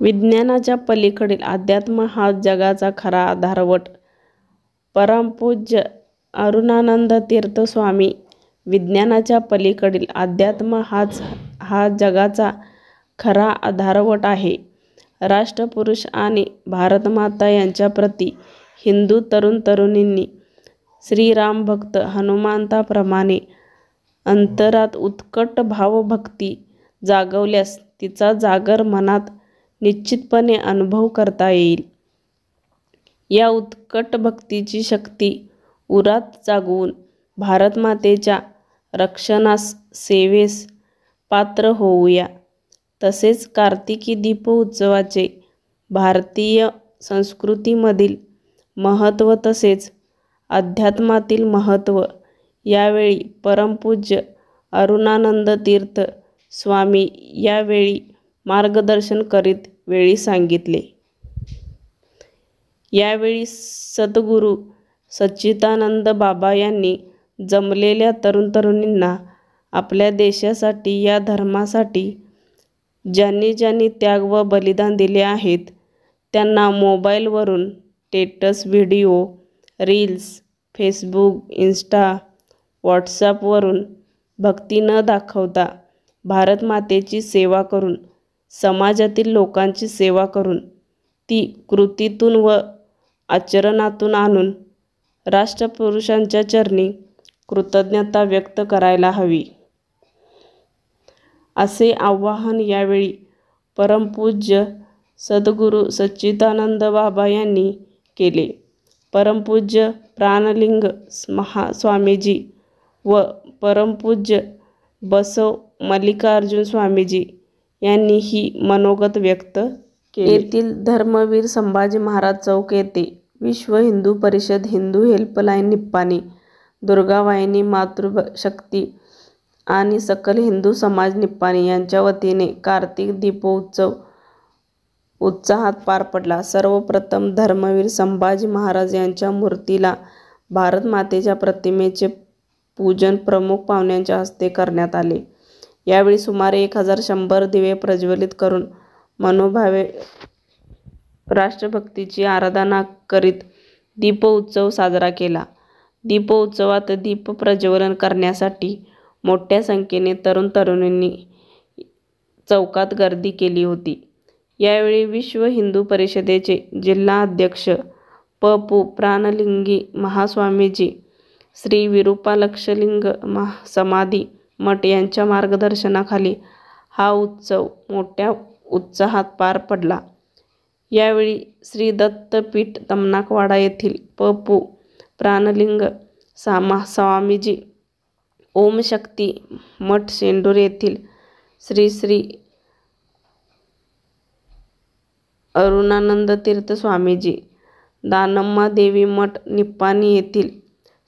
विज्ञानाच्या पलीकडील अध्यात्म हा जगाचा खरा आधारवट. परमपूज्य अरुणानंद तीर्थ स्वामी. विज्ञानाच्या पलीकडील अध्यात्म हा जगाचा खरा आधारवट आहे. राष्ट्रपुरुष आणि भारतमाता यांच्याप्रती हिंदू तरुण तरुणींनी श्रीरामभक्त हनुमंताप्रमाणे अंतरात उत्कट भावभक्ती जागवल्यास तिचा जागर मनात निश्चितपणे अनुभव करता येईल. या उत्कट भक्तीची शक्ती उरात जागवून भारतमातेच्या रक्षणास सेवेस पात्र होऊया. तसेच कार्तिकी दीपोत्सवाचे भारतीय संस्कृतीमधील महत्त्व तसेच अध्यात्मातील महत्त्व यावेळी परमपूज्य अरुणानंद तीर्थ स्वामी यावेळी मार्गदर्शन करीत वेळी सांगितले. यावेळी सद्गुरू सच्चिदानंद बाबा यांनी जमलेल्या तरुण तरुणींना आपल्या देशासाठी या धर्मासाठी ज्यांनी ज्यांनी त्याग व बलिदान दिले आहेत त्यांना मोबाईलवरून status video, reels, Facebook, Insta, व्हॉट्सॲपवरून भक्ती न दाखवता भारतमातेची सेवा करून, समाजातील लोकांची सेवा करून, ती कृतीतून व आचरणातून आणून राष्ट्रपुरुषांच्या चरणी कृतज्ञता व्यक्त करायला हवी, असे आवाहन यावेळी परमपूज्य सद्गुरू सच्चिदानंद बाबा यांनी केले. परमपूज्य प्राणलिंग स्वामीजी व परमपूज्य बसव मल्लिकार्जुन स्वामीजी यांनी ही मनोगत व्यक्त केले. येथील धर्मवीर संभाजी महाराज चौक येथे विश्व हिंदू परिषद, हिंदू हेल्पलाईन निप्पाणी, दुर्गावाहिनी मातृशक्ती आणि सकल हिंदू समाज निप्पाणी यांच्या वतीने कार्तिक दीपोत्सव उत्साहात पार पडला. सर्वप्रथम धर्मवीर संभाजी महाराज यांच्या मूर्तीला, भारत मातेच्या प्रतिमेचे पूजन प्रमुख पाहुण्यांच्या हस्ते करण्यात आले. यावेळी सुमारे 1100 दिवे प्रज्वलित करून मनोभावे राष्ट्रभक्तीची आराधना करीत दीपोत्सव साजरा केला. दीपोत्सवात दीप प्रज्वलन करण्यासाठी मोठ्या संख्येने तरुण तरुणींनी चौकात गर्दी केली होती. यावेळी विश्व हिंदू परिषदेचे जिल्हा अध्यक्ष प.पू. प्राणलिंगी महास्वामीजी, श्री विरूपाक्षलिंग समाधी मठ यांच्या मार्गदर्शनाखाली हा उत्सव मोठ्या उत्साहात पार पडला. यावेळी श्री दत्तपीठ तमनाकवाडा येथील प.पू. प्राणलिंग स्वामीजी, ओम शक्ती मठ शेंडूर येथील श्री श्री अरुणानंद तीर्थ स्वामीजी, दानम्मा देवी मठ निप्पाणी येथील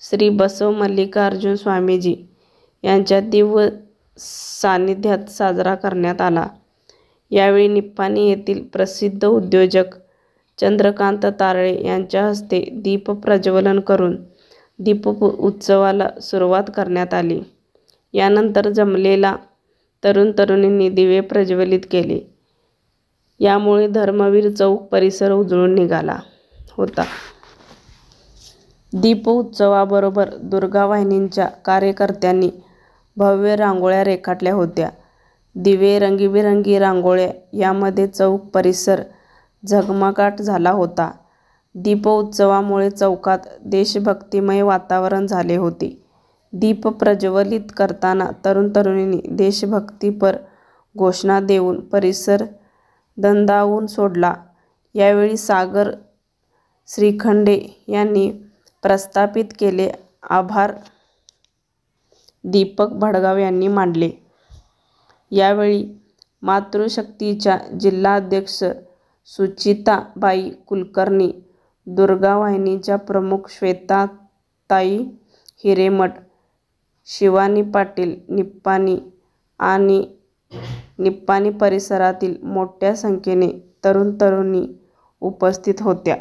श्री बसव मल्लिकार्जुन स्वामीजी यांच्या दिव्य सान्निध्यात साजरा करण्यात आला. यावेळी निप्पाणी येथील प्रसिद्ध उद्योजक चंद्रकांत तारळे यांच्या हस्ते दीप प्रज्वलन करून दीपोत्सवाला सुरुवात करण्यात आली. यानंतर जमलेला तरुण तरुणींनी दिवे प्रज्वलित केले. यामुळे धर्मवीर चौक परिसर उजळून निघाला होता. दीपोत्सवाबरोबर दुर्गावाहिनीच्या कार्यकर्त्यांनी भव्य रांगोळ्या रेखाटल्या होत्या. दिवे, रंगीबेरंगी रांगोळ्या यामध्ये चौक परिसर झगमगाट झाला होता. दीपोत्सवामुळे चौकात देशभक्तिमय वातावरण झाले होते. दीप प्रज्वलित करताना तरुण तरुणींनी देशभक्तीपर घोषणा देऊन परिसर दणाणून सोडला. यावेळी सागर श्रीखंडे यांनी प्रस्थापित केले. आभार दीपक भडगाव यांनी मानले. यावेळी मातृशक्तीच्या जिल्हाध्यक्ष सुचिताबाई कुलकर्णी, दुर्गावाहिनीच्या प्रमुख श्वेताताई हिरेमठ, शिवानी पाटील निप्पाणी आणि निप्पाणी परिसरातील मोठ्या संख्येने तरुण तरुणी उपस्थित होत्या.